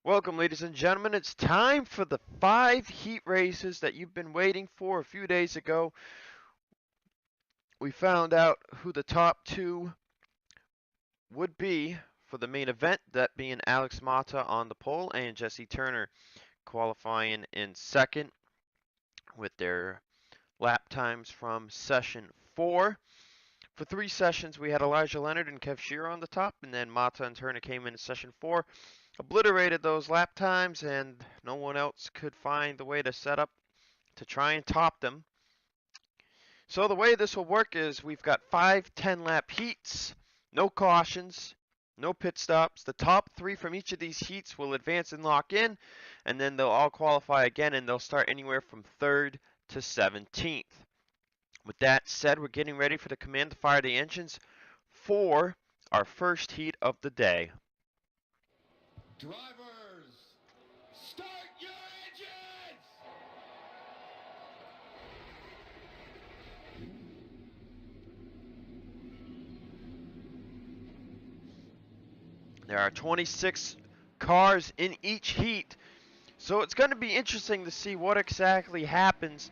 Welcome, ladies and gentlemen. It's time for the 5 heat races that you've been waiting for. A few days ago, we found out who the top 2 would be for the main event, that being Alex Mata on the pole and Jesse Turner qualifying in second with their lap times from session 4. For 3 sessions, we had Elijah Leonard and Kev Shearer on the top, and then Mata and Turner came in session 4. Obliterated those lap times, and no one else could find the way to set up to try and top them. So the way this will work is we've got 5 10-lap heats, no cautions, no pit stops. The top 3 from each of these heats will advance and lock in, and then they'll all qualify again, and they'll start anywhere from 3rd to 17th. With that said, we're getting ready for the command to fire the engines for our first heat of the day. Drivers, start your engines! There are 26 cars in each heat, so it's going to be interesting to see what exactly happens.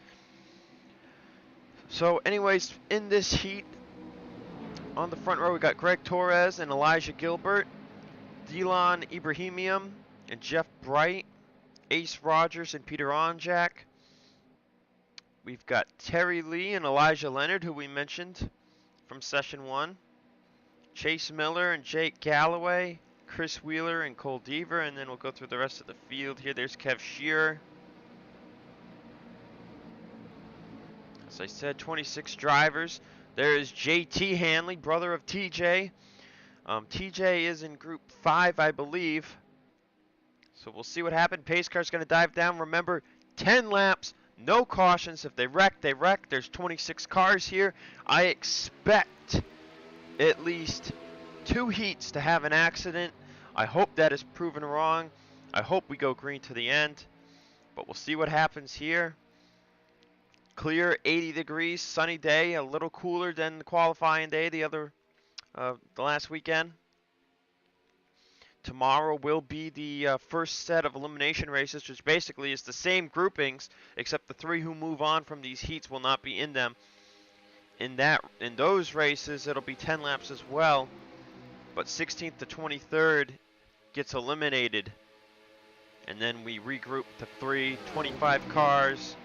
So anyways, in this heat, on the front row we got Greg Torres and Elijah Gilbert, Dylan Ibrahimian and Jeff Bright, Ace Rogers and Peter Onjak. We've got Terry Lee and Elijah Leonard, who we mentioned from session 1. Chase Miller and Jake Galloway, Chris Wheeler and Cole Deaver, and then we'll go through the rest of the field here. There's Kev Shearer. As I said, 26 drivers. There is JT Hanley, brother of TJ. TJ is in Group 5, I believe. So we'll see what happens. Pace car's going to dive down. Remember, 10 laps, no cautions. If they wreck, they wreck. There's 26 cars here. I expect at least 2 heats to have an accident. I hope that is proven wrong. I hope we go green to the end. But we'll see what happens here. Clear, 80 degrees, sunny day, a little cooler than the qualifying day the last weekend. Tomorrow will be the first set of elimination races, which basically is the same groupings, except the 3 who move on from these heats will not be in them. In those races, it'll be 10 laps as well, but 16th to 23rd gets eliminated, and then we regroup to 25 cars.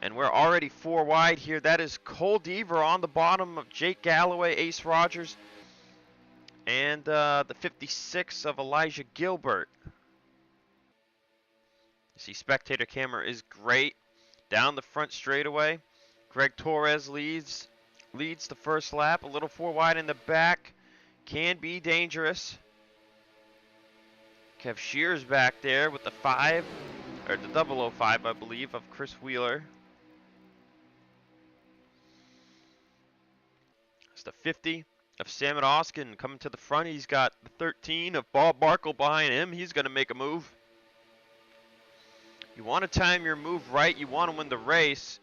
And we're already 4 wide here. That is Cole Deaver on the bottom of Jake Galloway, Ace Rogers, and the 56 of Elijah Gilbert. You see, spectator camera is great. Down the front straightaway, Greg Torres leads the first lap. A little 4 wide in the back. Can be dangerous. Kev Shearer's back there with the 5, or the 005, I believe, of Chris Wheeler. The 50 of Sam Oskin coming to the front. He's got the 13 of Bob Barkle behind him. He's going to make a move. You want to time your move right. You want to win the race.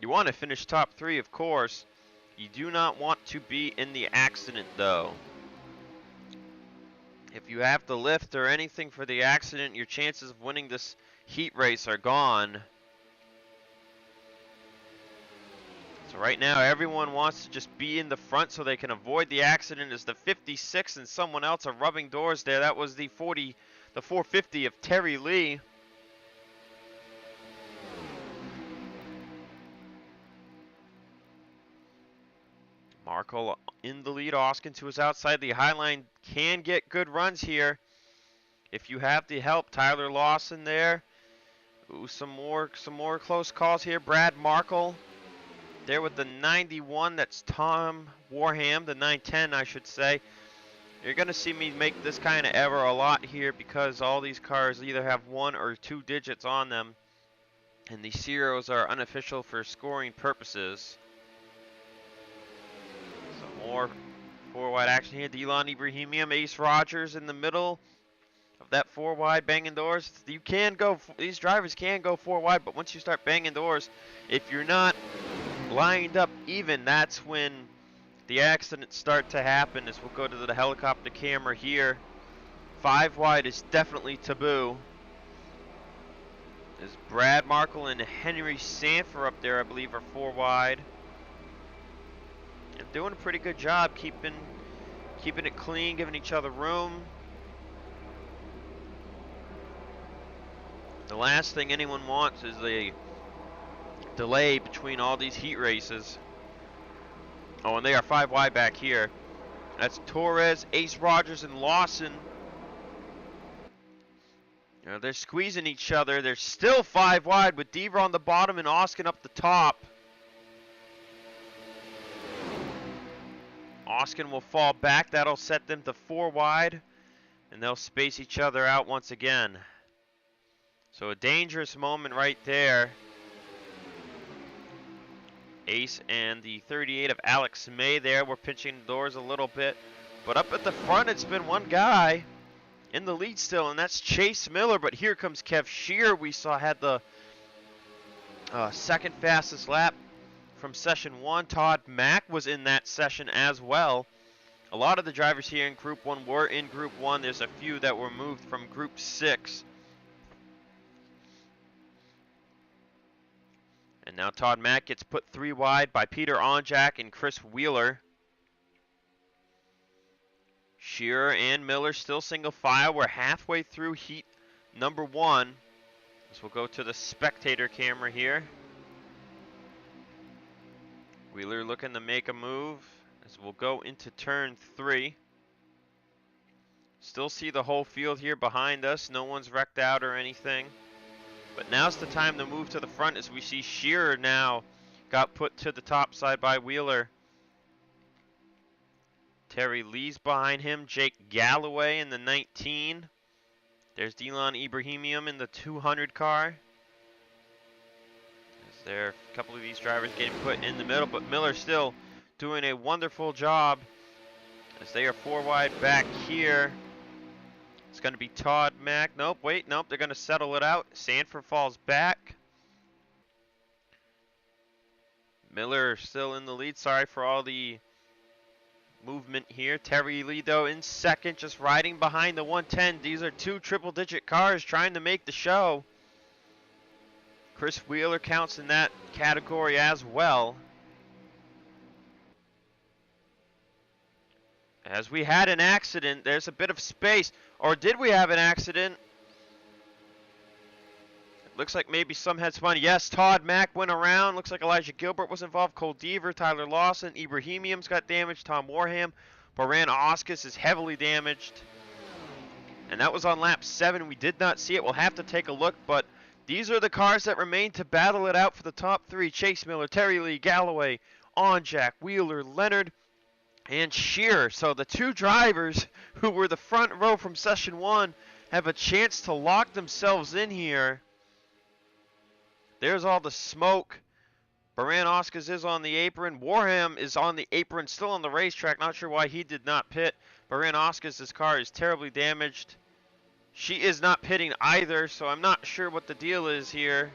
You want to finish top 3, of course. You do not want to be in the accident, though. If you have to lift or anything for the accident, your chances of winning this heat race are gone. So right now, everyone wants to just be in the front so they can avoid the accident. As the 56 and someone else are rubbing doors there. That was the 450 of Terry Lee. Markle in the lead. Oskin to his outside. The high line can get good runs here if you have the help. Tyler Lawson there. Ooh, some more close calls here. Brad Markle there with the 91, that's Tom Warham, the 910 I should say. You're going to see me make this kind of error a lot here because all these cars either have 1 or 2 digits on them, and the zeros are unofficial for scoring purposes. Some more 4 wide action here. Dylan Ibrahimian, Ace Rogers in the middle of that 4 wide banging doors. You can go, these drivers can go 4 wide, but once you start banging doors, if you're not lined up even, that's when the accidents start to happen. As we'll go to the helicopter camera here. 5 wide is definitely taboo. There's Brad Markle and Henry Sanford up there, I believe, are 4 wide. And doing a pretty good job keeping it clean, giving each other room. The last thing anyone wants is a delay between all these heat races. Oh, and they are 5 wide back here. That's Torres, Ace Rogers, and Lawson. You know, they're squeezing each other. They're still 5 wide with Deaver on the bottom and Oskin up the top. Oskin will fall back. That'll set them to 4 wide. And they'll space each other out once again. So a dangerous moment right there. Ace and the 38 of Alex May there. We're pinching the doors a little bit. But up at the front, it's been one guy in the lead still, and that's Chase Miller. But here comes Kev Shear. We saw had the second fastest lap from session 1. Todd Mack was in that session as well. A lot of the drivers here in Group 1 were in Group 1. There's a few that were moved from Group 6. And now Todd Mack gets put 3 wide by Peter Onjak and Chris Wheeler. Shearer and Miller still single file. We're halfway through heat number 1. So we'll go to the spectator camera here. Wheeler looking to make a move as we'll go into turn 3. Still see the whole field here behind us. No one's wrecked out or anything. But now's the time to move to the front as we see Shearer now got put to the top side by Wheeler. Terry Lee's behind him. Jake Galloway in the 19. There's Delon Ibrahimian in the 200 car. There a couple of these drivers getting put in the middle, but Miller still doing a wonderful job as they are 4 wide back here. It's going to be Todd Mack. Nope, wait, nope, they're going to settle it out. Sanford falls back. Miller still in the lead. Sorry for all the movement here. Terry Lee, though, in second, just riding behind the 110. These are 2 triple-digit cars trying to make the show. Chris Wheeler counts in that category as well. As we had an accident, there's a bit of space. Or did we have an accident? It looks like maybe some had spun. Yes, Todd Mack went around. Looks like Elijah Gilbert was involved. Cole Deaver, Tyler Lawson, Ibrahimian's got damaged. Tom Warham. Baran Oskus is heavily damaged. And that was on lap 7. We did not see it. We'll have to take a look, but these are the cars that remain to battle it out for the top 3. Chase Miller, Terry Lee, Galloway, Onjak, Wheeler, Leonard, and Shearer. So the 2 drivers who were the front row from session 1 have a chance to lock themselves in here. There's all the smoke. Baran Oskus is on the apron. Warham is on the apron, still on the racetrack. Not sure why he did not pit. Baran Oskus' car is terribly damaged. She is not pitting either, so I'm not sure what the deal is here.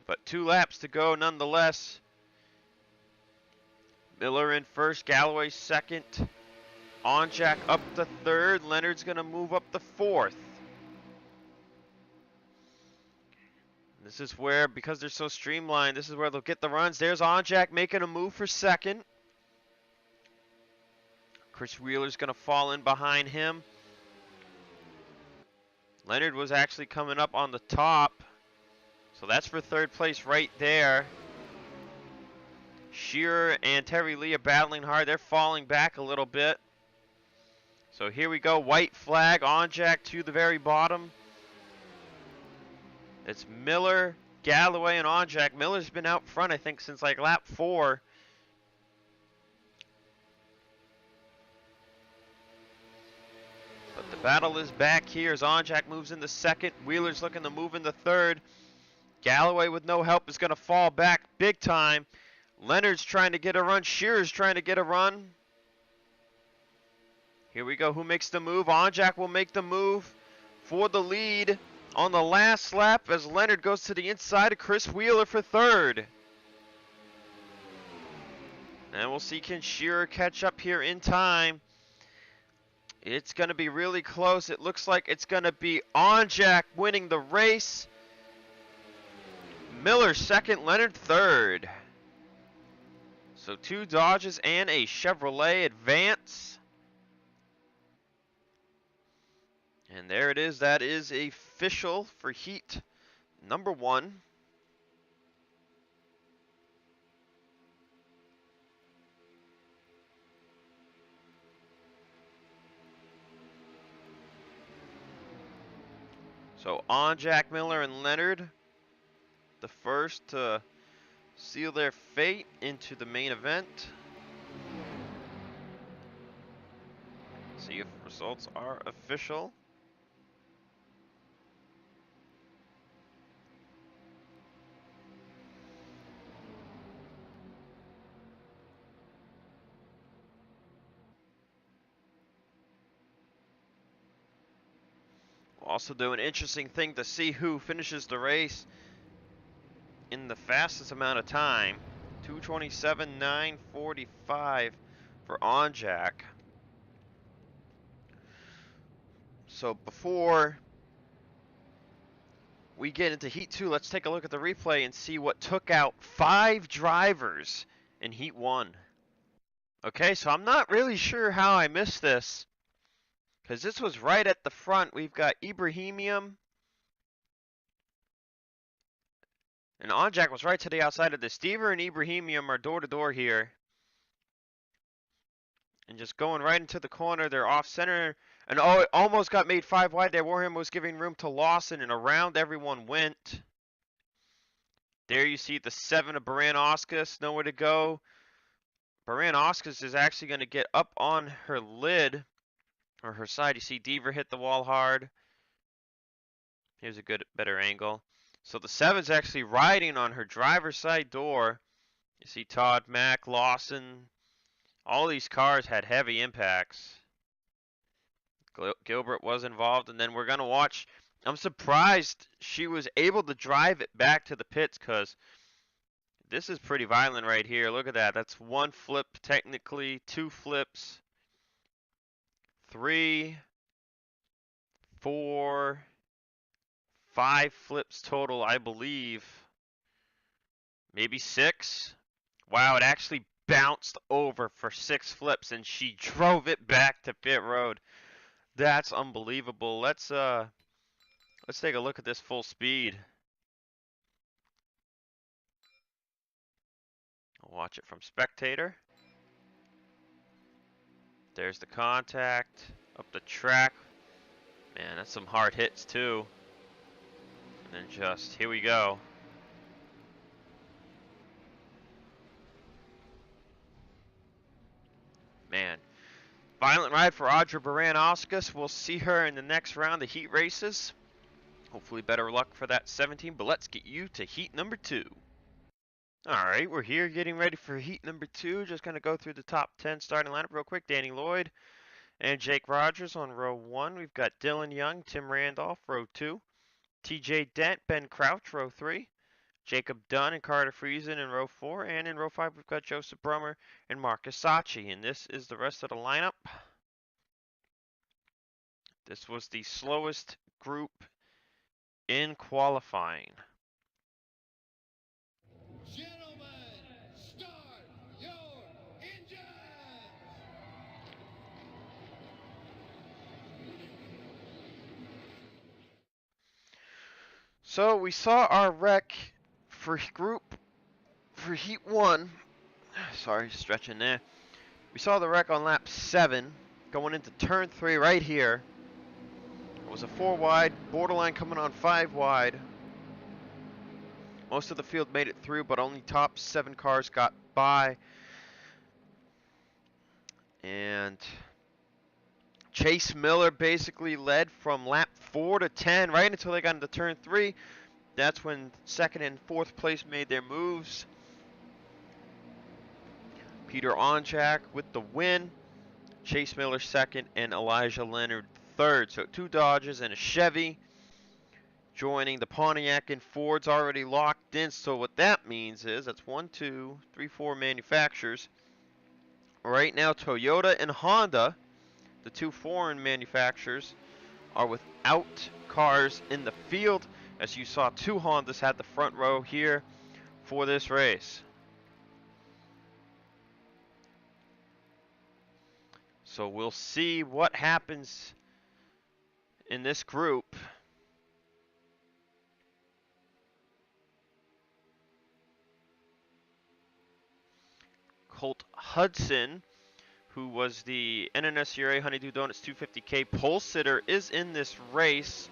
But 2 laps to go nonetheless. Miller in first, Galloway second. Onjak up the 3rd. Leonard's going to move up the 4th. This is where, because they're so streamlined, this is where they'll get the runs. There's Onjak making a move for second. Chris Wheeler's going to fall in behind him. Leonard was actually coming up on the top. So that's for 3rd place right there. Shearer and Terry Lee are battling hard. They're falling back a little bit. So here we go. White flag. Onjak to the very bottom. It's Miller, Galloway, and Onjak. Miller's been out front, I think, since like lap 4. But the battle is back here as Onjak moves into second. Wheeler's looking to move into 3rd. Galloway with no help is going to fall back big time. Leonard's trying to get a run. Shearer's trying to get a run. Here we go. Who makes the move? Onjak will make the move for the lead on the last lap as Leonard goes to the inside of Chris Wheeler for 3rd. And we'll see, can Shearer catch up here in time? It's going to be really close. It looks like it's going to be Onjak winning the race. Miller second, Leonard third. So 2 Dodges and a Chevrolet advance. And there it is. That is official for heat number 1. So Onjak, Miller, and Leonard, the first to seal their fate into the main event. See if results are official. We'll also do an interesting thing to see who finishes the race in the fastest amount of time. 2:27.945 for Onjak. So before we get into Heat 2, let's take a look at the replay and see what took out 5 drivers in Heat 1. Okay, so I'm not really sure how I missed this, because this was right at the front. We've got Ibrahimium, and Onjak was right to the outside of this. Stever and Ibrahimium are door to door here. And just going right into the corner, they're off center. And oh, it almost got made 5 wide there. Warham was giving room to Lawson, and around everyone went. There you see the 7 of Baran-Oscus, nowhere to go. Baran-Oscus is actually going to get up on her lid, or her side. You see Deaver hit the wall hard. Here's a better angle. So the 7's actually riding on her driver's side door. You see Todd, Mack, Lawson. All these cars had heavy impacts. Gilbert was involved, and then we're going to watch. I'm surprised she was able to drive it back to the pits, because this is pretty violent right here. Look at that. That's 1 flip technically, 2 flips, 3, 4, 5 flips total, I believe. Maybe 6. Wow, it actually bounced over for 6 flips, and she drove it back to pit road. That's unbelievable. Let's take a look at this full speed. I'll watch it from spectator. There's the contact up the track. Man, that's some hard hits too. And then just here we go. Man, violent ride for Audra Baran-Oscus. We'll see her in the next round of heat races. Hopefully better luck for that 17, but let's get you to heat number 2. Alright, we're here getting ready for heat number 2. Just going to go through the top 10 starting lineup real quick. Danny Lloyd and Jake Rogers on row 1. We've got Dylan Young, Tim Randolph, row 2. TJ Dent, Ben Crouch, row 3. Jacob Dunn and Carter Friesen in row 4. And in row 5, we've got Joseph Brummer and Marcus Sachi. And this is the rest of the lineup. This was the slowest group in qualifying. Gentlemen, start your engines! So we saw our wreck for heat 1. Sorry, stretching there. We saw the wreck on lap 7 going into turn 3 right here. It was a 4 wide, borderline coming on 5 wide. Most of the field made it through, but only top 7 cars got by. And Chase Miller basically led from lap 4 to 10 right until they got into turn 3. That's when 2nd and 4th place made their moves. Peter Onjak with the win. Chase Miller 2nd and Elijah Leonard 3rd. So 2 Dodges and a Chevy joining the Pontiac and Ford's already locked in. So what that means is that's 1, 2, 3, 4 manufacturers. Right now, Toyota and Honda, the two foreign manufacturers, are without cars in the field. As you saw, two Hondas had the front row here for this race. So we'll see what happens in this group. Colt Hudson, who was the NNSCRA Honeydew Donuts 250K pole sitter, is in this race.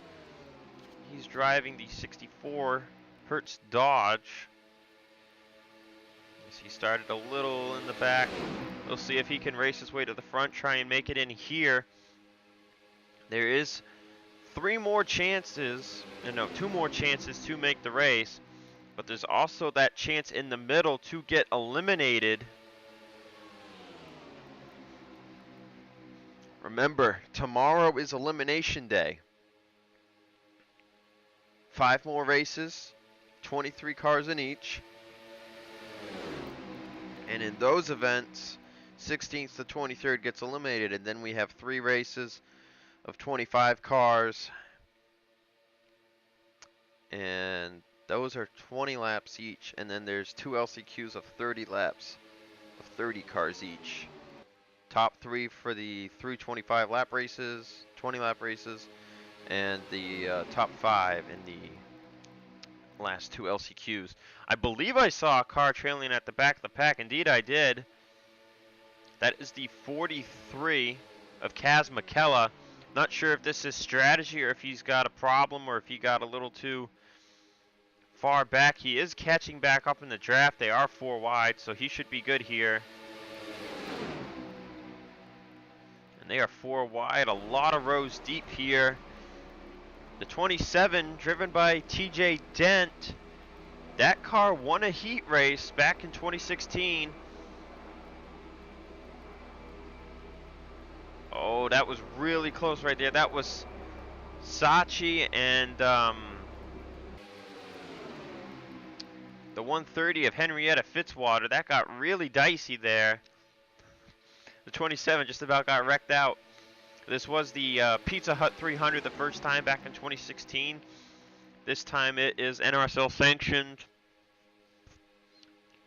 He's driving the 64 Hertz Dodge. He started a little in the back. We'll see if he can race his way to the front, try and make it in here. There is two more chances to make the race, but there's also that chance in the middle to get eliminated. Remember, tomorrow is elimination day. 5 more races, 23 cars in each. And in those events, 16th to 23rd gets eliminated, and then we have 3 races of 25 cars. And those are 20 laps each, and then there's 2 LCQs of 30 laps of 30 cars each. Top 3 for the 325 lap races, 20 lap races, and the top 5 in the last 2 LCQs. I believe I saw a car trailing at the back of the pack. Indeed I did. That is the 43 of Kaz McKella. Not sure if this is strategy or if he's got a problem or if he got a little too far back. He is catching back up in the draft. They are 4 wide, so he should be good here. And they are 4 wide, a lot of rows deep here. The 27, driven by TJ Dent. That car won a heat race back in 2016. Oh, that was really close right there. That was Sachi and the 130 of Henrietta Fitzwater. That got really dicey there. The 27 just about got wrecked out. This was the Pizza Hut 300 the first time back in 2016. This time it is NRSL sanctioned.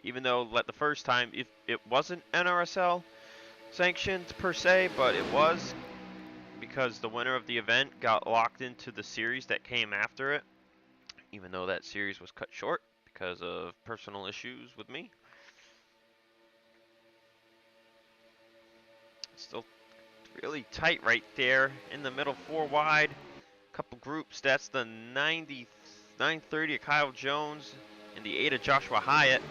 Even though the first time it wasn't NRSL sanctioned per se, but it was because the winner of the event got locked into the series that came after it. Even though that series was cut short because of personal issues with me. Still really tight right there in the middle, 4 wide. Couple groups. That's the 930 of Kyle Jones and the 8 of Joshua Hyatt.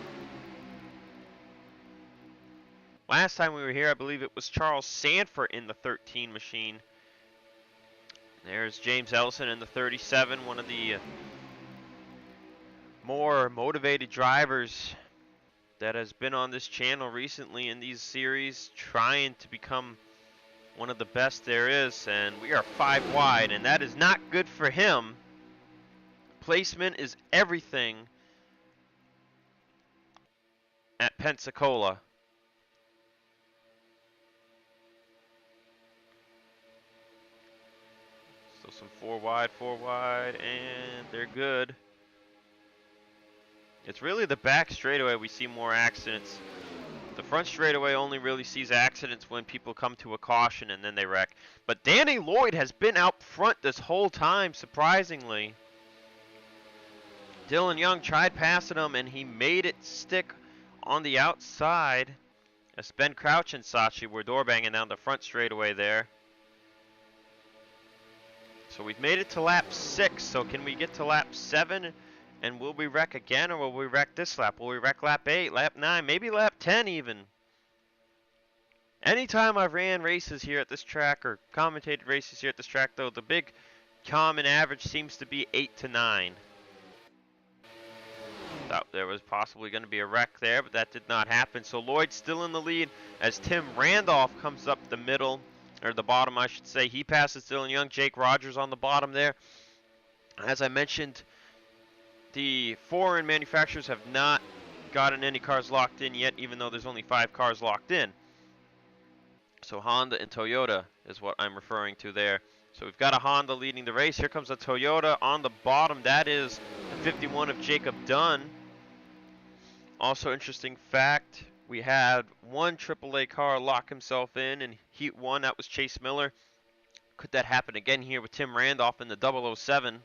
Last time we were here, I believe it was Charles Sanford in the 13 machine. There's James Ellison in the 37, one of the more motivated drivers that has been on this channel recently in these series, trying to become one of the best there is. And we are 5 wide, and that is not good for him. Placement is everything at Pensacola. So some 4 wide, and they're good. It's really the back straightaway we see more accidents. The front straightaway only really sees accidents when people come to a caution and then they wreck. But Danny Lloyd has been out front this whole time, surprisingly. Dylan Young tried passing him and he made it stick on the outside. As Ben Crouch and Sachi were door banging down the front straightaway there. So we've made it to lap 6, so can we get to lap 7? And will we wreck again, or will we wreck this lap? Will we wreck lap 8, lap 9, maybe lap 10 even? Anytime I've ran races here at this track, or commentated races here at this track, though, the big common average seems to be 8 to 9. Thought there was possibly going to be a wreck there, but that did not happen. So Lloyd's still in the lead as Tim Randolph comes up the middle, or the bottom, I should say. He passes Dylan Young, Jake Rogers on the bottom there. As I mentioned, the foreign manufacturers have not gotten any cars locked in yet, even though there's only 5 cars locked in. So Honda and Toyota is what I'm referring to there. So we've got a Honda leading the race. Here comes a Toyota on the bottom. That is the 51 of Jacob Dunn. Also interesting fact, we had one AAA car lock himself in Heat 1. That was Chase Miller. Could that happen again here with Tim Randolph in the 007?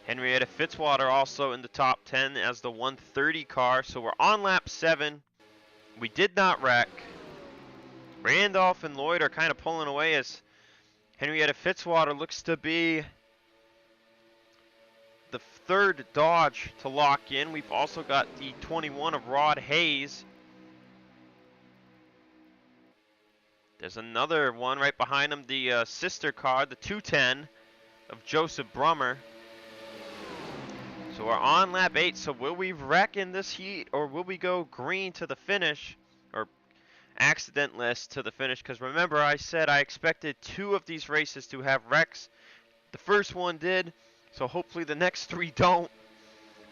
Henrietta Fitzwater also in the top 10 as the 130 car. So we're on lap 7. We did not wreck. Randolph and Lloyd are kind of pulling away as Henrietta Fitzwater looks to be the third Dodge to lock in. We've also got the 21 of Rod Hayes. There's another one right behind him, the sister car, the 210 of Joseph Brummer. So we're on lap 8. So will we wreck in this heat, or will we go green to the finish, or accidentless to the finish? Because remember, I said I expected 2 of these races to have wrecks. The first one did, so hopefully the next 3 don't.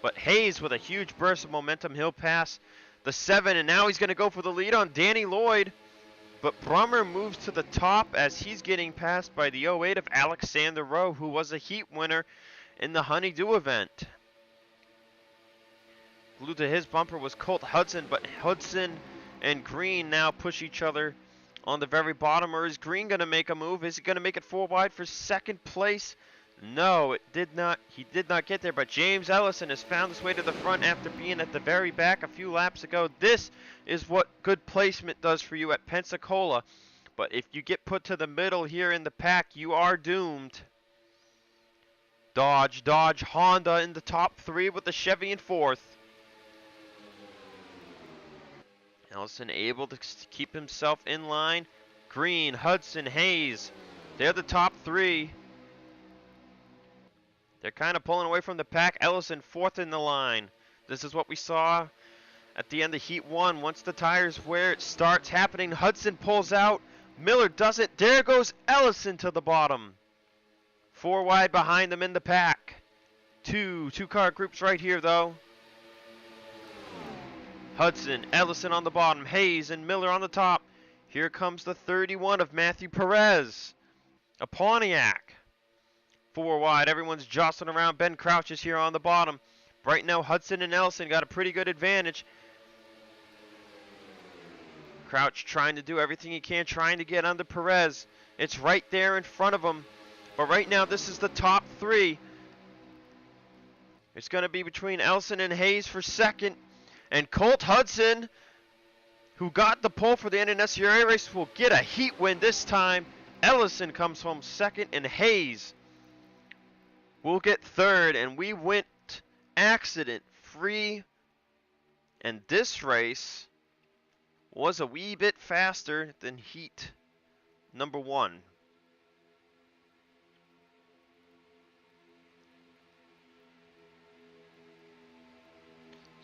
But Hayes with a huge burst of momentum, he'll pass the 7, and now he's going to go for the lead on Danny Lloyd. But Brummer moves to the top as he's getting passed by the 08 of Alexander Rowe, who was a heat winner in the Honeydew event. Glued to his bumper was Colt Hudson, but Hudson and Green now push each other on the very bottom. Or is Green going to make a move? Is he going to make it 4 wide for second place? No, it did not. He did not get there, but James Ellison has found his way to the front after being at the very back a few laps ago. This is what good placement does for you at Pensacola. But if you get put to the middle here in the pack, you are doomed. Dodge, Honda in the top 3 with the Chevy in 4th. Ellison able to keep himself in line. Green, Hudson, Hayes, they're the top 3. They're kind of pulling away from the pack. Ellison 4th in the line. This is what we saw at the end of Heat 1. Once the tires wear, it starts happening. Hudson pulls out. Miller doesn't. There goes Ellison to the bottom. 4 wide behind them in the pack. Two car groups right here, though. Hudson, Ellison on the bottom. Hayes and Miller on the top. Here comes the 31 of Matthew Perez. A Pontiac. 4 wide. Everyone's jostling around. Ben Crouch is here on the bottom. Right now, Hudson and Ellison got a pretty good advantage. Crouch trying to do everything he can, trying to get under Perez. It's right there in front of him. But right now, this is the top 3. It's going to be between Ellison and Hayes for second. And Colt Hudson, who got the pole for the NRSL race, will get a heat win this time. Ellison comes home second, and Hayes we'll get 3rd, and we went accident-free. And this race was a wee bit faster than heat number 1.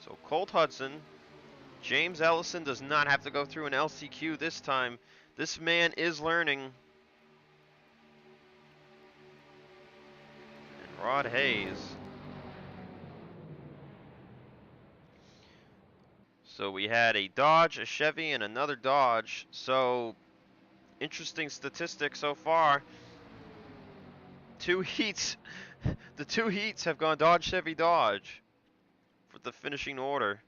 So Colt Hudson, James Ellison does not have to go through an LCQ this time. This man is learning. Rod Hayes. So we had a Dodge, a Chevy, and another Dodge. So interesting statistic so far. 2 heats. The 2 heats have gone Dodge, Chevy, Dodge for the finishing order.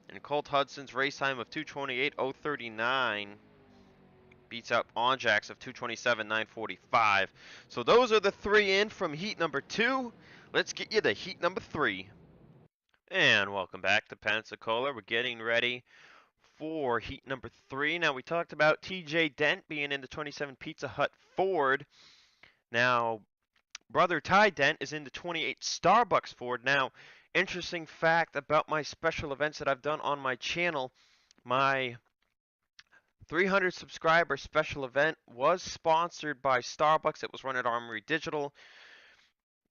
And Colt Hudson's race time of 2:28:039 beats out Onjack's of 2:27:945. So those are the 3 in from heat number 2. Let's get you to heat number 3. And welcome back to Pensacola. We're getting ready for heat number 3. Now, we talked about TJ Dent being in the 27 Pizza Hut Ford. Now, brother Ty Dent is in the 28 Starbucks Ford. Now, interesting fact about my special events that I've done on my channel, my 300 subscriber special event was sponsored by Starbucks. It was run at Armory Digital.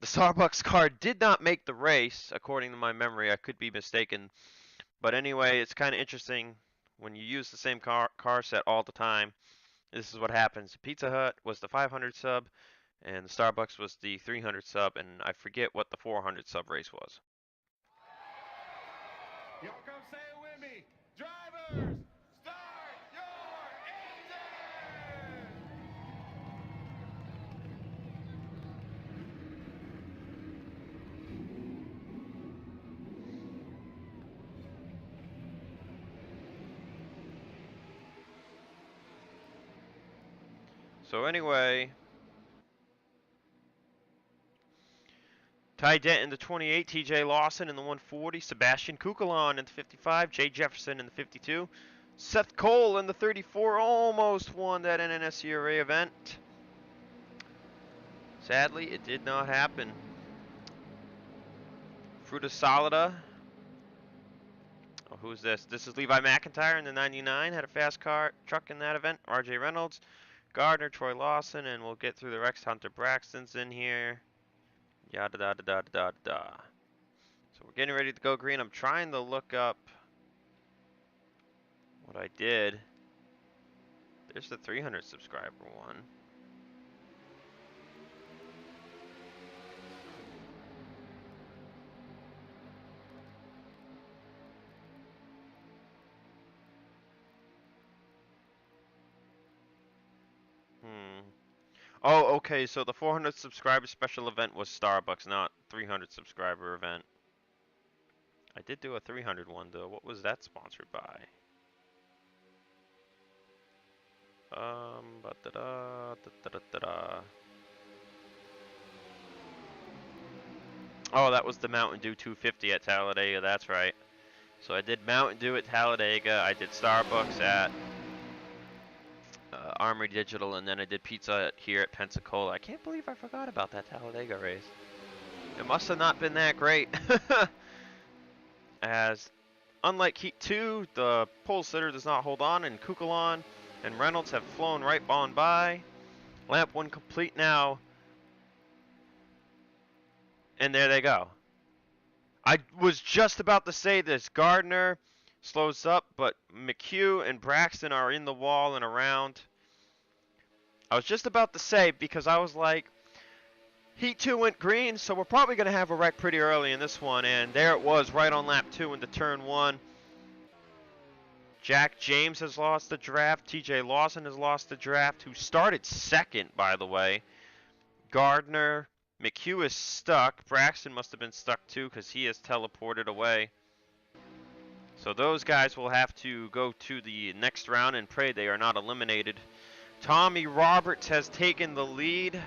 The Starbucks car did not make the race, according to my memory. I could be mistaken. But anyway, it's kind of interesting when you use the same car set all the time. This is what happens. Pizza Hut was the 500 sub, and the Starbucks was the 300 sub, and I forget what the 400 sub race was. Y'all come say it with me. Drivers, start your engine! So anyway, Ty Dent in the 28, TJ Lawson in the 140, Sebastian Kukulon in the 55, Jay Jefferson in the 52, Seth Cole in the 34 almost won that NNSCRA event. Sadly, it did not happen. Fruta Salida. Oh, who's this? This is Levi McIntyre in the 99. Had a fast car truck in that event. RJ Reynolds, Gardner, Troy Lawson, and we'll get through the Rex. Hunter Braxton's in here. Yada da da da da da. So we're getting ready to go green. I'm trying to look up what I did. There's the 300 subscriber one. Oh, okay, so the 400 subscriber special event was Starbucks, not 300 subscriber event. I did do a 300 one though. What was that sponsored by? Ba-da-da, da-da-da-da-da. Oh, that was the Mountain Dew 250 at Talladega, that's right. So I did Mountain Dew at Talladega, I did Starbucks at Armory Digital, and then I did pizza here at Pensacola. I can't believe I forgot about that Talladega race. It must have not been that great. As unlike Heat 2, the pole sitter does not hold on, and Kukulon and Reynolds have flown right on by. Lap 1 complete now. And there they go. I was just about to say this. Gardner slows up, but McHugh and Braxton are in the wall and around. I was just about to say, because I was like, Heat 2 went green, so we're probably going to have a wreck pretty early in this one. And there it was, right on lap 2 into turn 1. Jack James has lost the draft. TJ Lawson has lost the draft, who started second, by the way. Gardner, McHugh is stuck. Braxton must have been stuck too, because he is teleported away. So those guys will have to go to the next round and pray they are not eliminated. Tommy Roberts has taken the lead.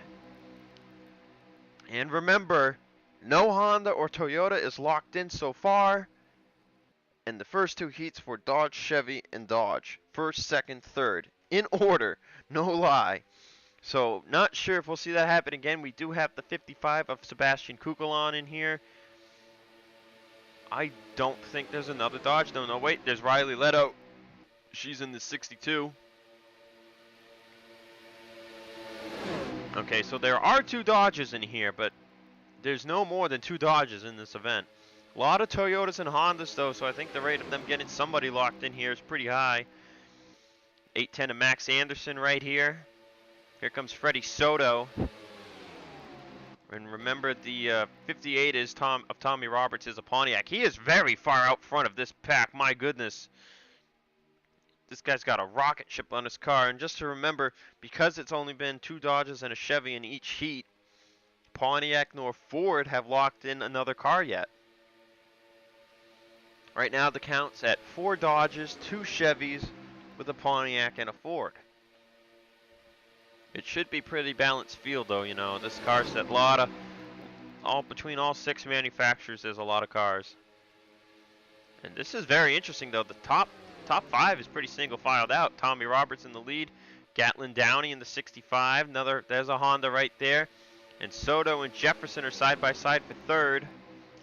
And remember, no Honda or Toyota is locked in so far. And the first 2 heats were Dodge, Chevy, and Dodge. First, second, third. In order. No lie. So, not sure if we'll see that happen again. We do have the 55 of Sebastian Kukulon in here. I don't think there's another Dodge. No, wait. There's Riley Leto. She's in the 62. Okay, so there are 2 Dodges in here, but there's no more than 2 Dodges in this event. A lot of Toyotas and Hondas, though, so I think the rate of them getting somebody locked in here is pretty high. 810 of Max Anderson right here. Here comes Freddie Soto. And remember, the 58 is Tommy Roberts is a Pontiac. He is very far out front of this pack. My goodness. This guy's got a rocket ship on his car. And just to remember, because it's only been 2 Dodges and a Chevy in each heat, Pontiac nor Ford have locked in another car yet. Right now the count's at 4 Dodges, 2 Chevys, with a Pontiac and a Ford. It should be pretty balanced field though, you know. This car's a lot of, between all 6 manufacturers, there's a lot of cars. And this is very interesting though. The top 5 is pretty single filed out. Tommy Roberts in the lead, Gatlin Downey in the 65. There's a Honda right there. And Soto and Jefferson are side by side for third.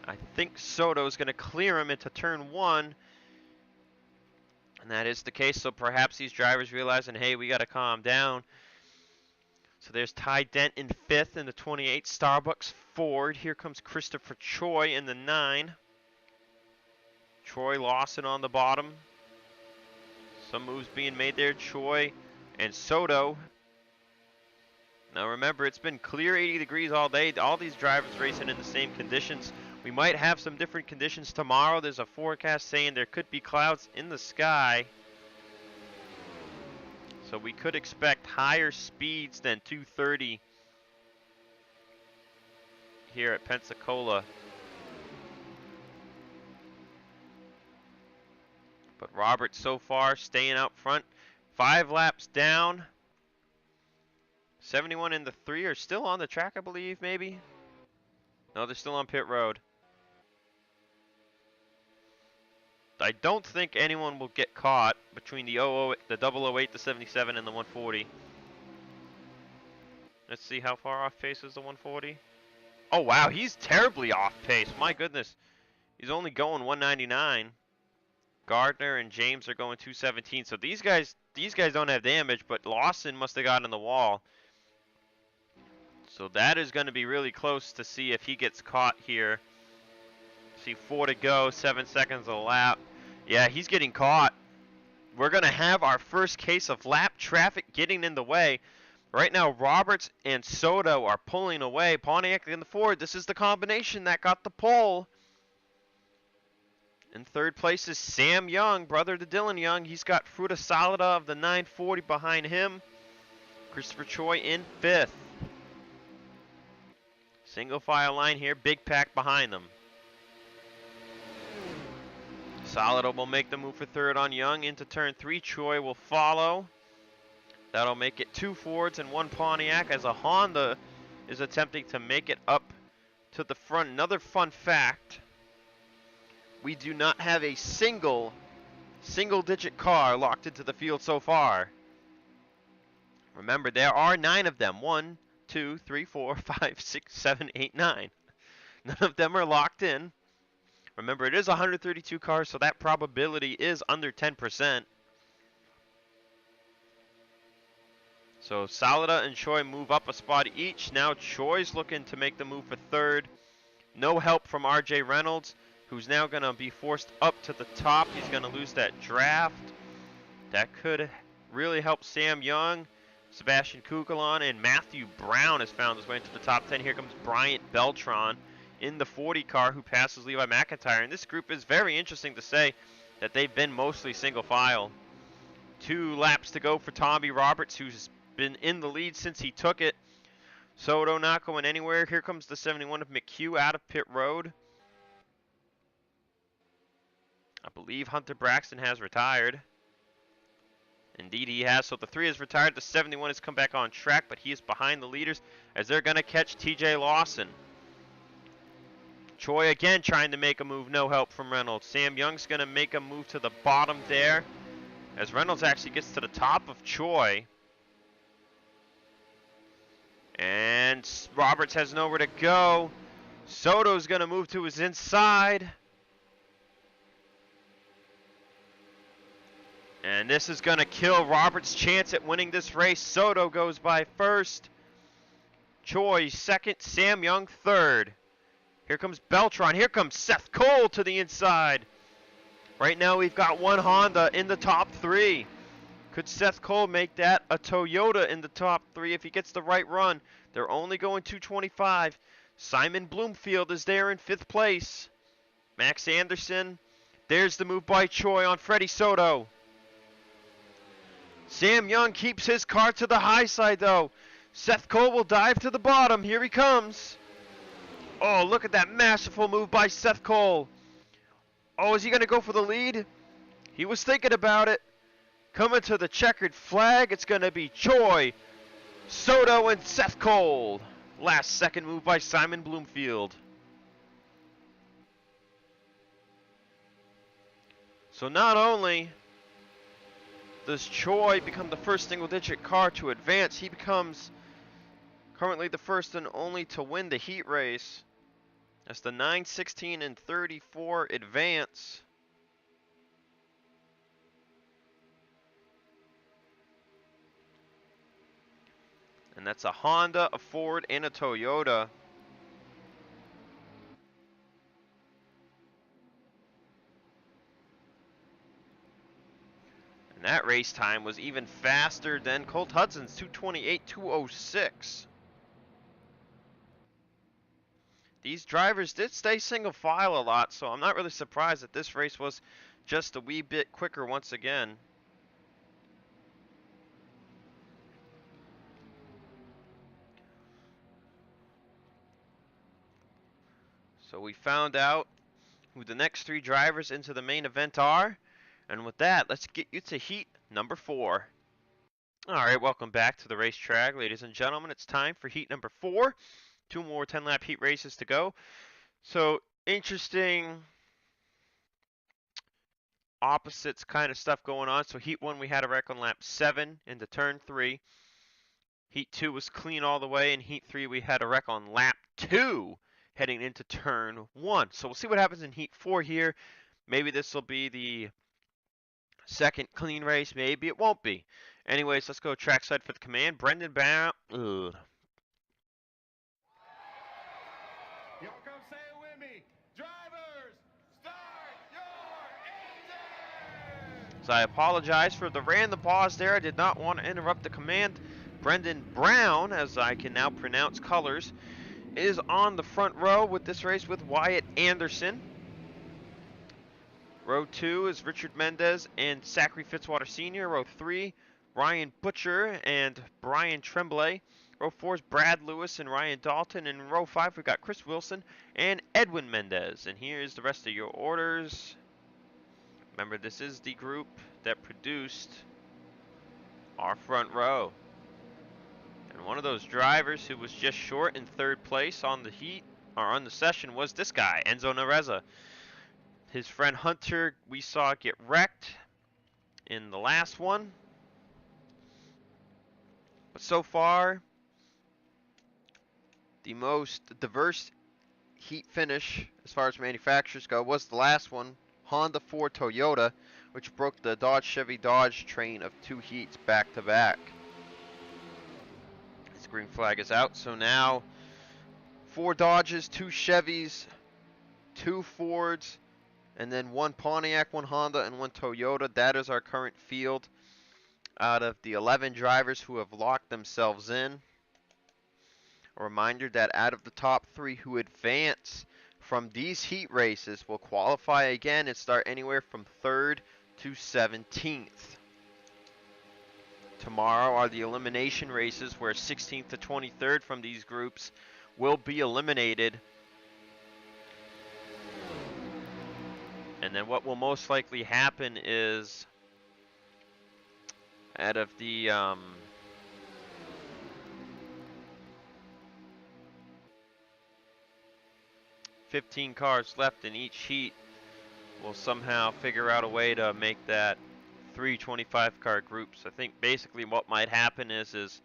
I think Soto's going to clear him into turn 1. And that is the case, so perhaps these drivers realizing, hey, we got to calm down. So there's Ty Dent in 5th in the 28, Starbucks Ford. Here comes Christopher Choi in the 9. Troy Lawson on the bottom. Some moves being made there. Choi and Soto. Now remember, it's been clear 80 degrees all day. All these drivers racing in the same conditions. We might have some different conditions tomorrow. There's a forecast saying there could be clouds in the sky. So we could expect higher speeds than 230 here at Pensacola. But Robert so far staying out front. 5 laps down. 71 and the 3 are still on the track, I believe, maybe? No, they're still on pit road. I don't think anyone will get caught between the 008, the 77, and the 140. Let's see how far off pace is the 140. Oh, wow, he's terribly off pace. My goodness. He's only going 199. Gardner and James are going 217. So these guys don't have damage, but Lawson must have gotten in the wall. So that is going to be really close to see if he gets caught here. See 4 to go, 7 seconds a lap. Yeah, he's getting caught. We're going to have our first case of lap traffic getting in the way. Right now, Roberts and Soto are pulling away. Pontiac in the Ford. This is the combination that got the pole. In third place is Sam Young, brother to Dylan Young. He's got Fruta Salada of the 940 behind him. Christopher Choi in 5th. Single file line here, big pack behind them. Salada will make the move for 3rd on Young into turn 3. Choi will follow. That'll make it 2 Fords and 1 Pontiac as a Honda is attempting to make it up to the front. Another fun fact, we do not have a single-digit car locked into the field so far. Remember, there are 9 of them. 1, 2, 3, 4, 5, 6, 7, 8, 9. None of them are locked in. Remember, it is 132 cars, so that probability is under 10%. So Salada and Choi move up a spot each. Now Choi's looking to make the move for 3rd. No help from RJ Reynolds, who's now going to be forced up to the top. He's going to lose that draft. That could really help Sam Young. Sebastian Kugelon and Matthew Brown has found his way into the top 10. Here comes Bryant Beltran in the 40 car who passes Levi McIntyre. And this group is very interesting to say that they've been mostly single file. 2 laps to go for Tommy Roberts, who's been in the lead since he took it. Soto not going anywhere. Here comes the 71 of McHugh out of pit road. I believe Hunter Braxton has retired. Indeed he has. So the 3 is retired. The 71 has come back on track, but he is behind the leaders as they're going to catch TJ Lawson. Choi again trying to make a move. No help from Reynolds. Sam Young's going to make a move to the bottom there as Reynolds actually gets to the top of Choi. And Roberts has nowhere to go. Soto's going to move to his inside. And this is going to kill Roberts' chance at winning this race. Soto goes by 1st. Choi 2nd. Sam Young 3rd. Here comes Beltran. Here comes Seth Cole to the inside. Right now we've got 1 Honda in the top 3. Could Seth Cole make that a Toyota in the top 3 if he gets the right run? They're only going 225. Simon Bloomfield is there in 5th place. Max Anderson. There's the move by Choi on Freddie Soto. Sam Young keeps his car to the high side though. Seth Cole will dive to the bottom. Here he comes. Oh, look at that masterful move by Seth Cole. Oh, is he going to go for the lead? He was thinking about it. Coming to the checkered flag, it's going to be Choi, Soto, and Seth Cole. Last second move by Simon Bloomfield. So not only does Choi become the first single-digit car to advance, he becomes currently the first and only to win the heat race. As the 9, 16, and 34 advance. And that's a Honda, a Ford, and a Toyota. And that race time was even faster than Colt Hudson's 2:28.206. These drivers did stay single file a lot, so I'm not really surprised that this race was just a wee bit quicker once again. So we found out who the next 3 drivers into the main event are. And with that, let's get you to heat number 4. Alright, welcome back to the racetrack, ladies and gentlemen. It's time for heat number 4. 2 more 10-lap heat races to go. So, interesting opposites kind of stuff going on. So heat 1 we had a wreck on lap 7 into turn 3. Heat 2 was clean all the way, and Heat 3 we had a wreck on lap 2 heading into turn 1. So we'll see what happens in Heat 4 here. Maybe this will be the second clean race, maybe it won't be. Anyways, let's go trackside for the command. Brendan Brown. Y'all come say it with me. Drivers, start your engines! So I apologize for the random pause there. I did not want to interrupt the command. Brendan Brown, as I can now pronounce colors, is on the front row with this race with Wyatt Anderson. Row 2 is Richard Mendez and Zachary Fitzwater Sr. Row 3, Ryan Butcher and Brian Tremblay. Row 4 is Brad Lewis and Ryan Dalton. And in row 5, we've got Chris Wilson and Edwin Mendez. And here's the rest of your orders. Remember, this is the group that produced our front row. And one of those drivers who was just short in 3rd place on the heat, or on the session, was this guy, Enzo Nareza. His friend Hunter we saw get wrecked in the last one. But so far, the most diverse heat finish as far as manufacturers go was the last one, Honda, Ford, Toyota, which broke the Dodge Chevy Dodge train of 2 heats back to back. This green flag is out, so now 4 Dodges, 2 Chevys, 2 Fords, and then 1 Pontiac, 1 Honda, and 1 Toyota. That is our current field out of the 11 drivers who have locked themselves in. A reminder that out of the top 3 who advance from these heat races will qualify again and start anywhere from 3rd to 17th. Tomorrow are the elimination races where 16th to 23rd from these groups will be eliminated. And then what will most likely happen is, out of the 15 cars left in each heat, we'll somehow figure out a way to make that 3 25-car groups. I think basically what might happen is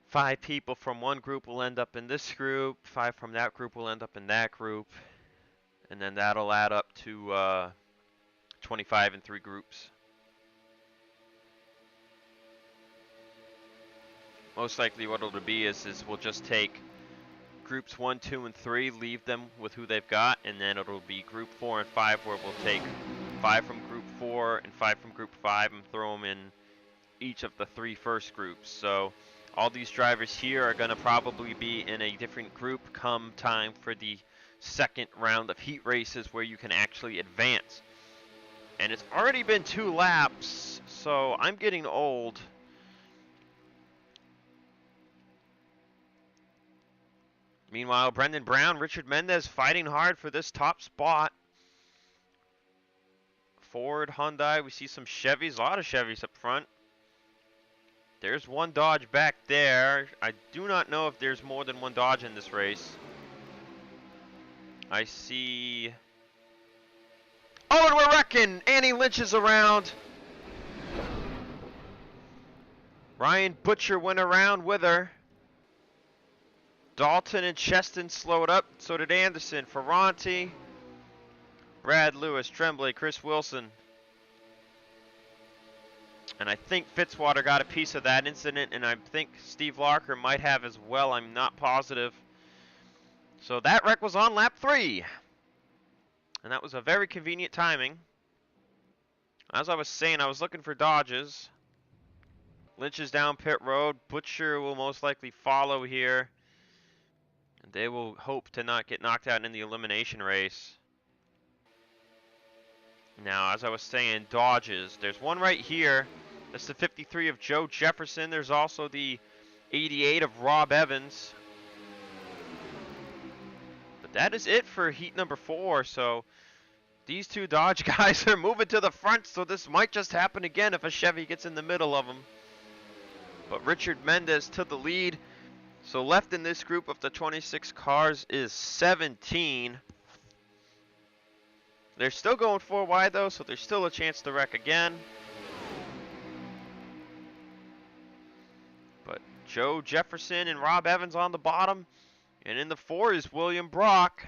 5 people from one group will end up in this group, 5 from that group will end up in that group, and then that'll add up to 25 in 3 groups. Most likely what it'll be is we'll just take groups 1, 2, and 3, leave them with who they've got, and then it'll be group 4 and 5 where we'll take 5 from group 4 and 5 from group 5 and throw them in each of the 3 first groups. So all these drivers here are going to probably be in a different group come time for the second round of heat races where you can actually advance. And it's already been 2 laps, so I'm getting old. Meanwhile, Brendan Brown, Richard Mendez fighting hard for this top spot. Ford, Hyundai, we see some Chevys, a lot of Chevys up front. There's 1 Dodge back there. I do not know if there's more than 1 Dodge in this race. I see... Oh, and we're wrecking! Annie Lynch is around. Ryan Butcher went around with her. Dalton and Cheston slowed up. So did Anderson, Ferranti, Brad Lewis, Tremblay, Chris Wilson. And I think Fitzwater got a piece of that incident, and I think Steve Larker might have as well. I'm not positive. So that wreck was on lap 3. And that was a very convenient timing. As I was saying, I was looking for Dodges. Lynch is down pit road. Butcher will most likely follow here. And They will hope to not get knocked out in the elimination race. Now, as I was saying, Dodges. There's one right here. That's the 53 of Joe Jefferson. There's also the 88 of Rob Evans. But that is it for heat number 4. So these two Dodge guys are moving to the front. So this might just happen again if a Chevy gets in the middle of them. But Richard Mendez to the lead. So left in this group of the 26 cars is 17. They're still going 4 wide though, so there's still a chance to wreck again. But Joe Jefferson and Rob Evans on the bottom. And in the 4 is William Brock.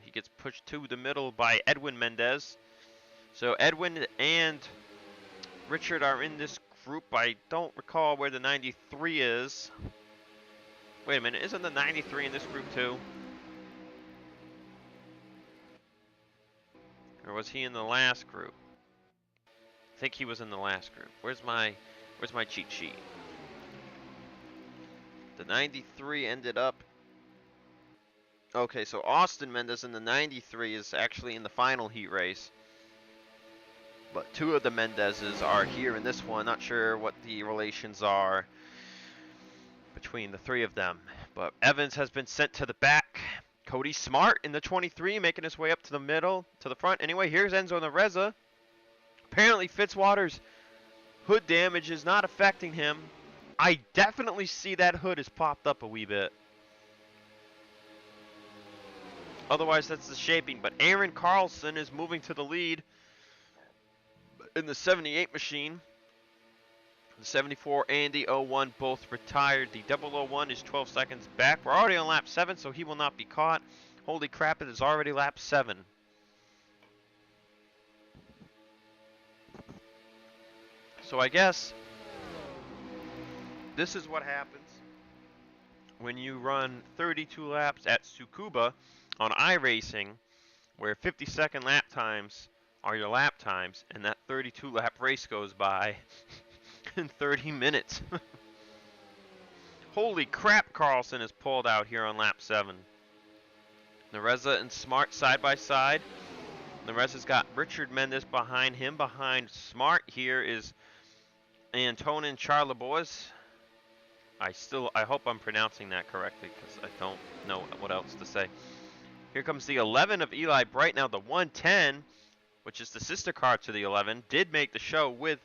He gets pushed to the middle by Edwin Mendez. So Edwin and Richard are in this group. I don't recall where the 93 is. Wait a minute, isn't the 93 in this group too? Or was he in the last group? I think he was in the last group. Where's my cheat sheet? The 93 ended up... Okay, so Austin Mendez in the 93 is actually in the final heat race. But 2 of the Mendezes are here in this one. Not sure what the relations are between the 3 of them. But Evans has been sent to the back. Cody Smart in the 23 making his way up to the middle, to the front. Anyway, here's Enzo Nareza. Apparently Fitzwater's hood damage is not affecting him. I definitely see that hood has popped up a wee bit. Otherwise, that's the shaping. But Aaron Carlson is moving to the lead in the 78 machine. The 74 and the 01 both retired. The 001 is 12 seconds back. We're already on lap 7, so he will not be caught. Holy crap, it is already lap 7. So I guess this is what happens when you run 32 laps at Tsukuba on iRacing, where 50-second lap times are your lap times, and that 32 lap race goes by in 30 minutes. Holy crap, Carlson is pulled out here on lap 7. Nareza and Smart side by side. Nareza's got Richard Mendez behind him. Behind Smart here is Antonin Charlebois. I hope I'm pronouncing that correctly because I don't know what else to say. Here comes the 11 of Eli Bright. Now the 110, which is the sister car to the 11, did make the show with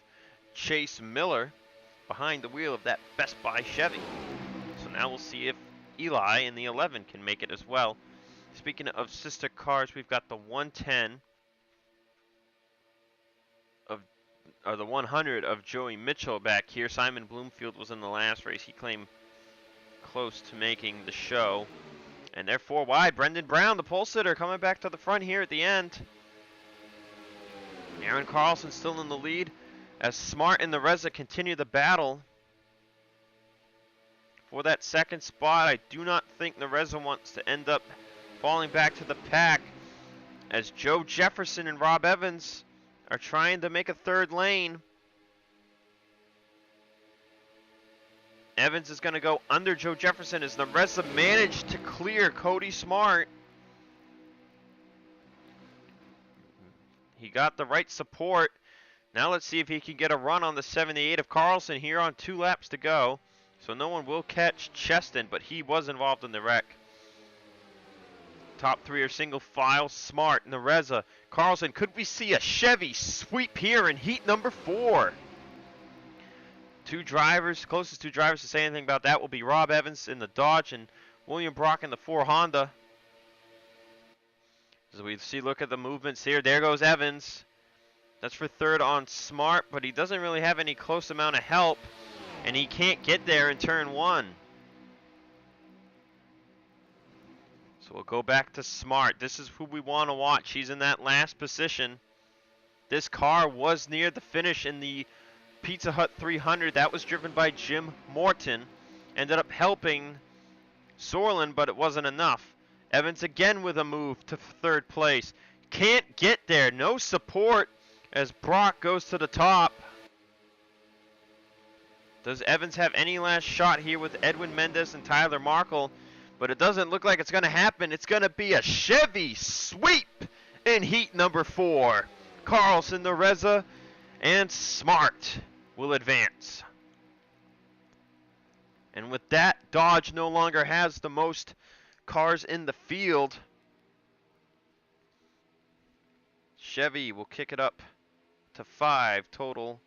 Chase Miller behind the wheel of that Best Buy Chevy. So now we'll see if Eli in the 11 can make it as well. Speaking of sister cars, we've got the 110 of the 100 of Joey Mitchell back here. Simon Bloomfield was in the last race. He claimed close to making the show. And they're 4 wide. Brendan Brown, the pole sitter, coming back to the front here at the end. Aaron Carlson still in the lead as Smart and Nareza continue the battle for that second spot. I do not think Nareza wants to end up falling back to the pack as Joe Jefferson and Rob Evans are trying to make a third lane. Evans is going to go under Joe Jefferson as Nareza managed to clear Cody Smart. He got the right support. Now let's see if he can get a run on the 78 of Carlson here on 2 laps to go. So no one will catch Cheston, but he was involved in the wreck. Top 3 are single file. Smart, Nareza, Carlson. Could we see a Chevy sweep here in heat number 4? 2 drivers, closest 2 drivers to say anything about that will be Rob Evans in the Dodge and William Brock in the 4 Honda. As we see, look at the movements here. There goes Evans. That's for third on Smart, but he doesn't really have any close amount of help, and he can't get there in turn 1. So we'll go back to Smart. This is who we want to watch. He's in that last position. This car was near the finish in the Pizza Hut 300. That was driven by Jim Morton. Ended up helping Sorlin, but it wasn't enough. Evans again with a move to third place. Can't get there. No support as Brock goes to the top. Does Evans have any last shot here with Edwin Mendez and Tyler Markle? But it doesn't look like it's going to happen. It's going to be a Chevy sweep in heat number 4. Carlson, Nareza, and Smart will advance. And with that, Dodge no longer has the most cars in the field. Chevy will kick it up to 5 total.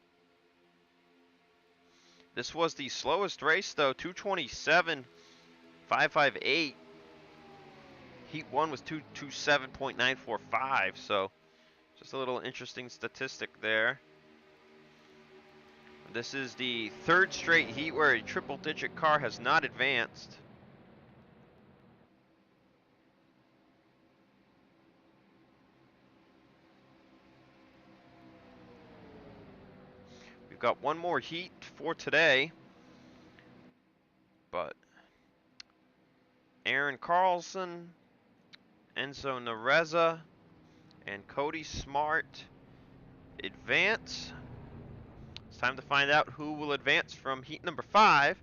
This was the slowest race though, 227.558. Heat 1 was 227.945, so just a little interesting statistic there. This is the 3rd straight heat where a triple-digit car has not advanced. We've got one more heat for today, but Aaron Carlson, Enzo Nareza, and Cody Smart advance. It's time to find out who will advance from heat number 5.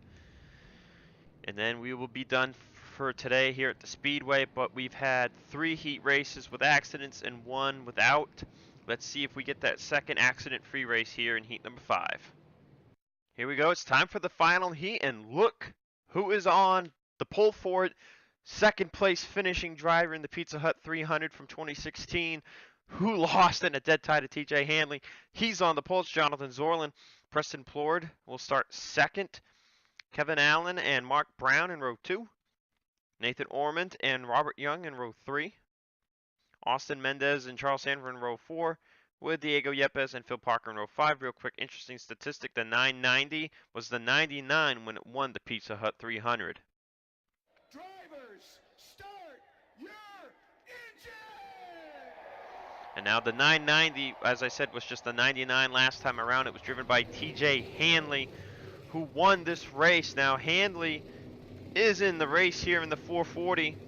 And then we will be done for today here at the Speedway, but we've had 3 heat races with accidents and 1 without. Let's see if we get that second accident-free race here in heat number 5. Here we go. It's time for the final heat, and look who is on the pole for it. Second place finishing driver in the Pizza Hut 300 from 2016, who lost in a dead tie to TJ Hanley. He's on the pole. It's Jonathan Zorlin. Preston Plord will start second. Kevin Allen and Mark Brown in row 2. Nathan Ormond and Robert Young in row 3. Austin Mendez and Charles Sanford in row 4. With Diego Yepes and Phil Parker in row 5. Real quick, interesting statistic, the 990 was the 99 when it won the Pizza Hut 300. Drivers, start your engine! And now the 990, as I said, was just the 99 last time around. It was driven by TJ Hanley, who won this race. Now Hanley is in the race here in the 440.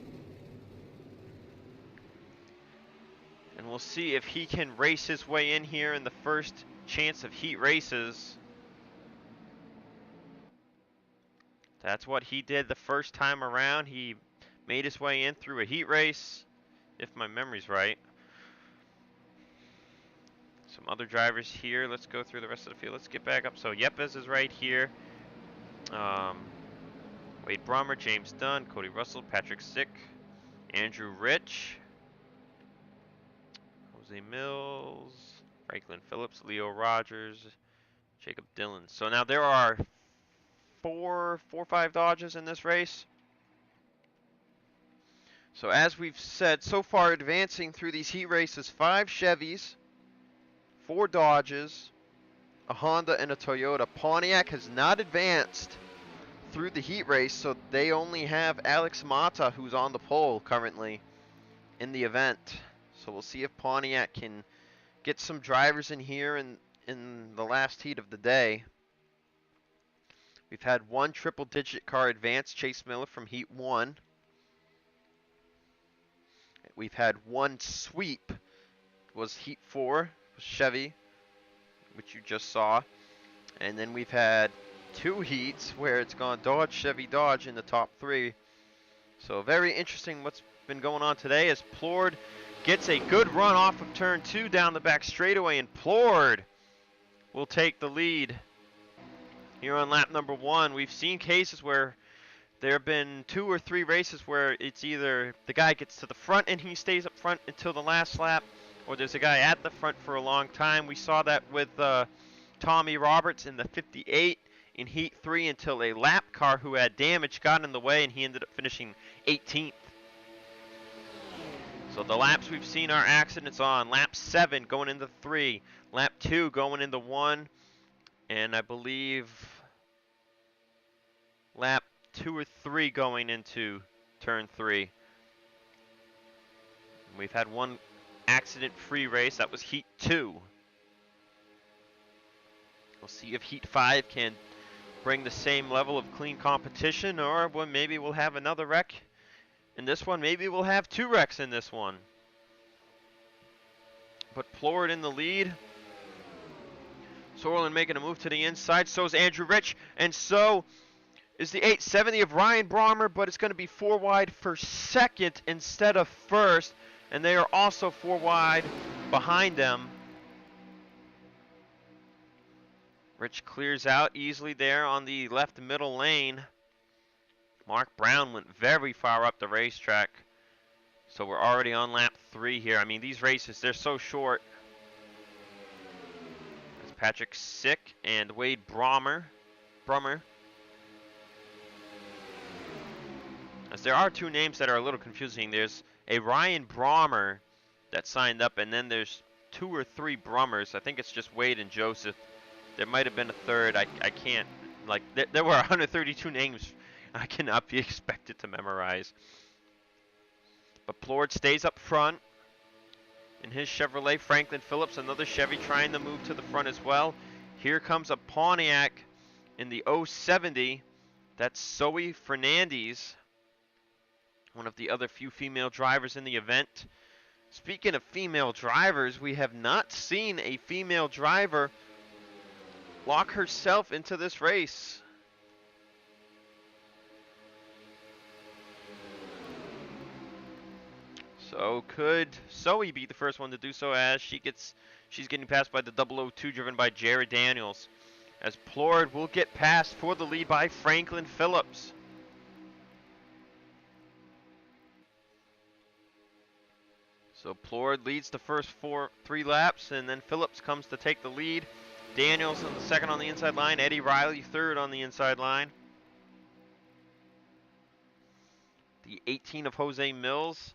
And we'll see if he can race his way in here in the first chance of heat races. That's what he did the first time around. He made his way in through a heat race, if my memory's right. Some other drivers here. Let's go through the rest of the field. Let's get back up. So Yepes is right here. Wade Brummer, James Dunn, Cody Russell, Patrick Sick, Andrew Rich, Jose Mills, Franklin Phillips, Leo Rogers, Jacob Dillon. So now there are four or five Dodges in this race. So as we've said, so far advancing through these heat races, 5 Chevys, 4 Dodges, a Honda, and a Toyota. Pontiac has not advanced through the heat race, so they only have Alex Mata, who's on the pole currently in the event. So we'll see if Pontiac can get some drivers in here in the last heat of the day. We've had 1 triple-digit car advance, Chase Miller from heat 1. We've had 1 sweep, was heat 4, Chevy, which you just saw. And then we've had 2 heats where it's gone Dodge, Chevy, Dodge in the top 3. So very interesting what's been going on today as Plord gets a good run off of turn 2 down the back straightaway, and Plord will take the lead here on lap number 1. We've seen cases where there have been 2 or 3 races where it's either the guy gets to the front and he stays up front until the last lap, or there's a guy at the front for a long time. We saw that with Tommy Roberts in the 58 in heat 3 until a lap car who had damage got in the way and he ended up finishing 18th. So the laps we've seen are accidents on lap 7 going into 3, lap 2 going into 1, and I believe lap 2 or 3 going into turn 3. We've had 1 accident-free race. That was heat 2. We'll see if heat 5 can bring the same level of clean competition, or well, maybe we'll have another wreck in this one. Maybe we'll have 2 wrecks in this one. But Plord in the lead. Sorlin making a move to the inside. So is Andrew Rich. And so is the 870 of Ryan Brommer, but it's going to be 4 wide for second instead of first. And they are also 4 wide behind them. Rich clears out easily there on the left middle lane. Mark Brown went very far up the racetrack. So we're already on lap 3 here. I mean, these races, they're so short. It's Patrick Sick and Wade Brummer. As there are 2 names that are a little confusing. There's a Ryan Brommer that signed up, and then there's 2 or 3 Brummers. I think it's just Wade and Joseph. There might have been a third. I can't, like, there were 132 names I cannot be expected to memorize. But Plord stays up front in his Chevrolet. Franklin Phillips, another Chevy, trying to move to the front as well. Here comes a Pontiac in the 070. That's Zoe Fernandez, one of the other few female drivers in the event. Speaking of female drivers, we have not seen a female driver lock herself into this race. So could Zoe be the first one to do so, as she's getting passed by the 002 driven by Jared Daniels, as Plord will get passed for the lead by Franklin Phillips. So Plord leads the first 3 laps, and then Phillips comes to take the lead. Daniels in the second on the inside line. Eddie Riley third on the inside line. The 18 of Jose Mills,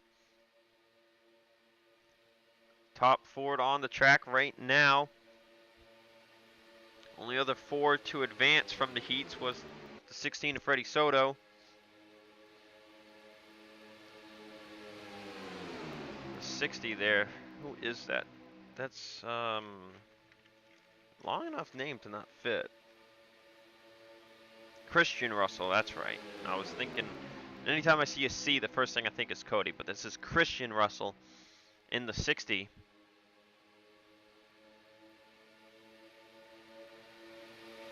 top Ford on the track right now. Only other Ford to advance from the heats was the 16 of Freddie Soto. The 60 there. Who is that? That's long enough name to not fit. Christian Russell, that's right. I was thinking, anytime I see a C, the first thing I think is Cody, but this is Christian Russell in the 60.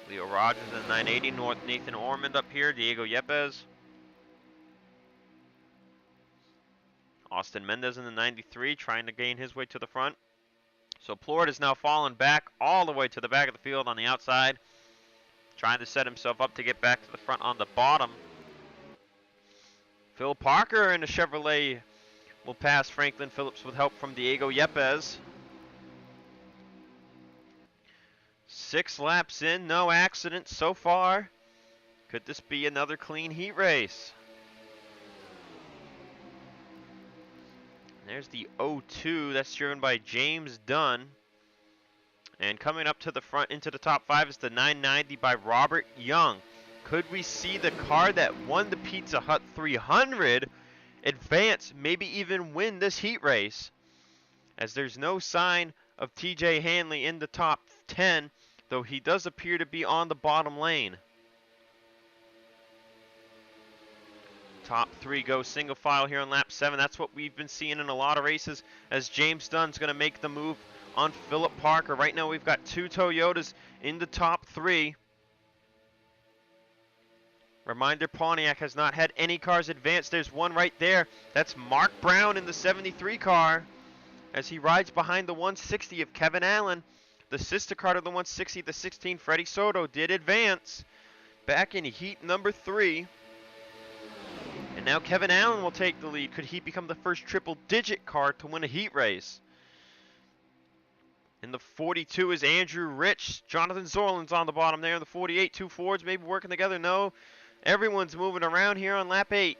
Leo Rogers in the 980, North Nathan Ormond up here, Diego Yepes. Austin Mendez in the 93, trying to gain his way to the front. So Plord has now fallen back all the way to the back of the field on the outside, trying to set himself up to get back to the front on the bottom. Phil Parker in a Chevrolet will pass Franklin Phillips with help from Diego Yepes. 6 laps in, no accidents so far. Could this be another clean heat race? There's the 02, that's driven by James Dunn. And coming up to the front into the top 5 is the 990 by Robert Young. Could we see the car that won the Pizza Hut 300 advance, maybe even win this heat race? As there's no sign of TJ Hanley in the top 10, though he does appear to be on the bottom lane. Top 3 go single file here on lap 7. That's what we've been seeing in a lot of races, as James Dunn's going to make the move on Philip Parker. Right now we've got 2 Toyotas in the top 3. Reminder, Pontiac has not had any cars advance. There's one right there. That's Mark Brown in the 73 car, as he rides behind the 160 of Kevin Allen. The sister car to the 160, the 16 Freddie Soto, did advance back in heat number 3. And now Kevin Allen will take the lead. Could he become the first triple-digit car to win a heat race? In the 42 is Andrew Rich. Jonathan Zorlin's on the bottom there. In the 48, 2 Fords maybe working together. No, everyone's moving around here on lap 8.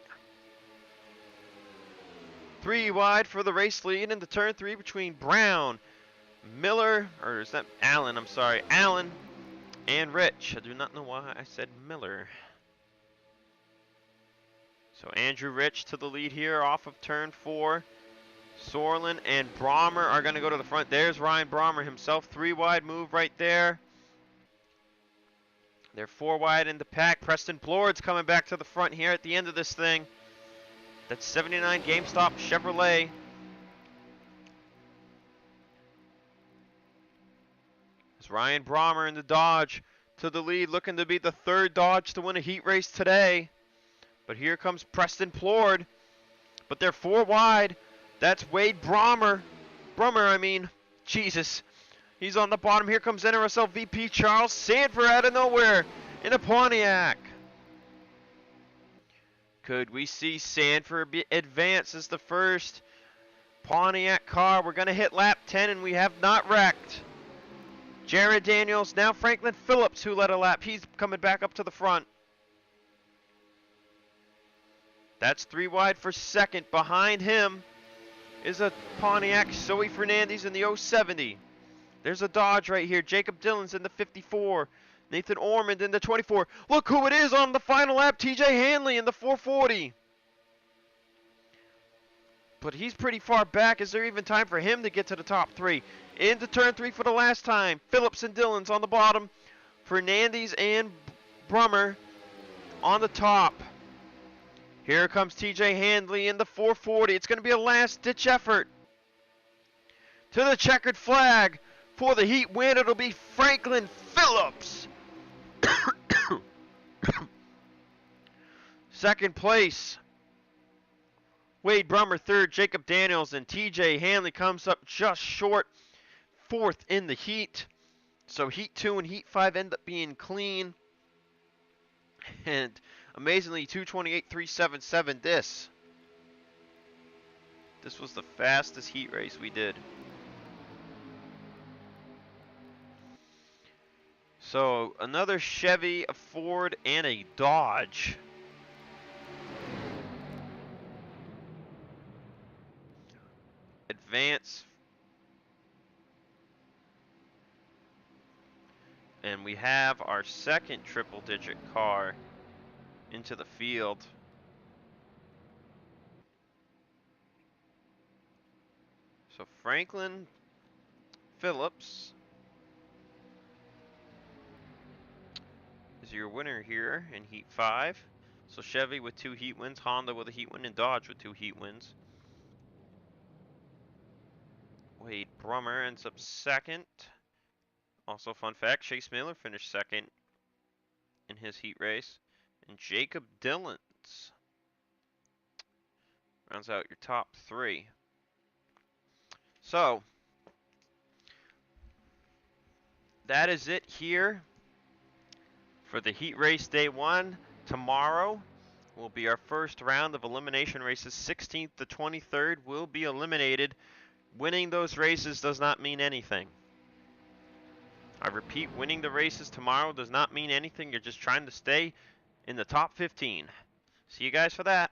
3 wide for the race lead in the turn 3 between Brown, Miller, or is that Allen? I'm sorry, Allen and Rich. I do not know why I said Miller. So Andrew Rich to the lead here off of turn 4. Sorlin and Brommer are going to go to the front. There's Ryan Brommer himself. 3 wide move right there. They're 4 wide in the pack. Preston Plord's coming back to the front here at the end of this thing. That's 79 GameStop Chevrolet. It's Ryan Brommer in the Dodge to the lead, looking to be the third Dodge to win a heat race today. But here comes Preston Plord. But they're 4 wide. That's Wade Brommer. Jesus. He's on the bottom. Here comes NRSL VP Charles Sanford out of nowhere in a Pontiac. Could we see Sanford advance as the first Pontiac car? We're going to hit lap 10 and we have not wrecked. Jared Daniels, now Franklin Phillips, who led a lap. He's coming back up to the front. That's 3 wide for second. Behind him is a Pontiac, Zoe Fernandez in the 070. There's a Dodge right here. Jacob Dillon's in the 54. Nathan Ormond in the 24. Look who it is on the final lap. TJ Hanley in the 440. But he's pretty far back. Is there even time for him to get to the top 3? Into turn 3 for the last time. Phillips and Dillon's on the bottom. Fernandez and Brummer on the top. Here comes TJ Handley in the 440. It's going to be a last-ditch effort. To the checkered flag for the heat win. It'll be Franklin Phillips. Second place, Wade Brummer. Third, Jacob Daniels. And TJ Hanley comes up just short. Fourth in the heat. So heat 2 and heat 5 end up being clean. And amazingly, 2:28.377 this. This was the fastest heat race we did. So another Chevy, a Ford, and a Dodge. Advance. And we have our second triple-digit car into the field. So Franklin Phillips is your winner here in Heat 5. So Chevy with 2 heat wins, Honda with a heat win, and Dodge with 2 heat wins. Wade Brummer ends up second. Also, fun fact, Chase Miller finished second in his heat race. And Jacob Dillons rounds out your top 3. So, that is it here for the heat race day 1. Tomorrow will be our first round of elimination races. 16th to 23rd will be eliminated. Winning those races does not mean anything. I repeat, winning the races tomorrow does not mean anything. You're just trying to stay in the top 15. See you guys for that.